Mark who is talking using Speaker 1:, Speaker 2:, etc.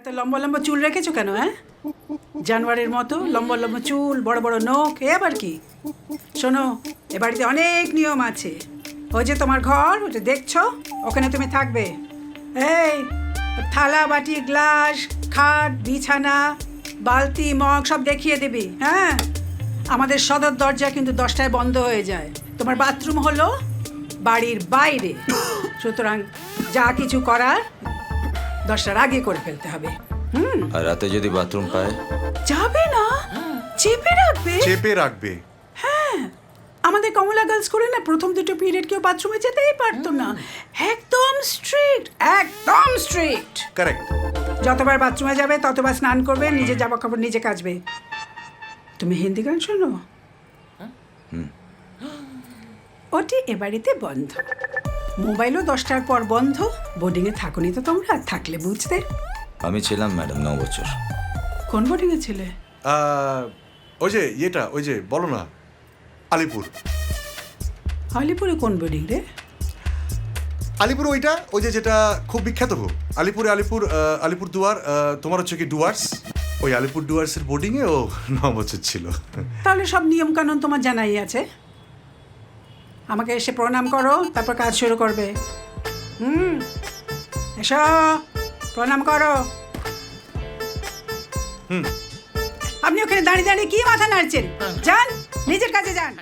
Speaker 1: এত লম্বা লম্বা চুল রেখেছো কেন? হ্যাঁ, জানোয়ারের মতো লম্বা লম্বা চুল, বড় বড় নখ, এ আবার কি? শোনো, এ বাড়িতে অনেক নিয়ম আছে। ওই যে তোমার ঘর, ওটা দেখছো, ওখানে তুমি থাকবে। এই থালা বাটি গ্লাস খাট বিছানা বালতি মগ সব দেখিয়ে দিবি। হ্যাঁ, আমাদের সদর দরজা কিন্তু 10টায় বন্ধ হয়ে যায়। তোমার বাথরুম হলো বাড়ির বাইরে, সুতরাং যা কিছু করার 10টার আগে করে ফেলতে হবে।
Speaker 2: আর রাতে যদি বাথরুম পায়?
Speaker 1: যাবে না, চেপে রাখবে।
Speaker 3: চেপে রাখবে।
Speaker 1: আমাদের কমলা গার্লস করে না প্রথম দুটো পিরিয়ড কেউ বাথরুমে যেতেই পারতো না। একদম স্ট্রিক্ট, একদম স্ট্রিক্ট।
Speaker 3: কারেক্ট।
Speaker 1: যতবার বাথরুমে যাবে ততবার স্নান করবে, নিজে জামা কাপড় নিজে কাচবে। তুমি হিন্দি গান শোনো? ওটি এ বাড়িতে বন্ধ। মোবাইলও 10টার পর বন্ধ। বোর্ডিংয়ে থাকুনি তো তোমরা, থাকলে বুঝতে।
Speaker 2: আমি ছিলাম ম্যাডাম 9 বছর।
Speaker 1: কোন বোর্ডিংয়ে ছিলে?
Speaker 3: ওই যে ইয়েটা, ওই যে বলো না, আলিপুর।
Speaker 1: আলিপুরে কোন বোর্ডিং রে?
Speaker 3: আলিপুর ওইটা, ওই যে যেটা খুব বিখ্যাত হোক আলিপুরে, আলিপুর দুয়ার, তোমার হচ্ছে কি ডুয়ার্স, ওই আলিপুর ডুয়ার্সের বোর্ডিংয়ে ও 9 বছর ছিল।
Speaker 1: তাহলে সব নিয়ম কানুন তোমার জানাই আছে। আমাকে এসে প্রণাম করো, তারপর কাজ শুরু করবে। এসো, প্রণাম করো। আপনি ওখানে দাঁড়িয়ে দাঁড়িয়ে কি মাথা নাড়ছেন? যান, নিজের কাজে যান।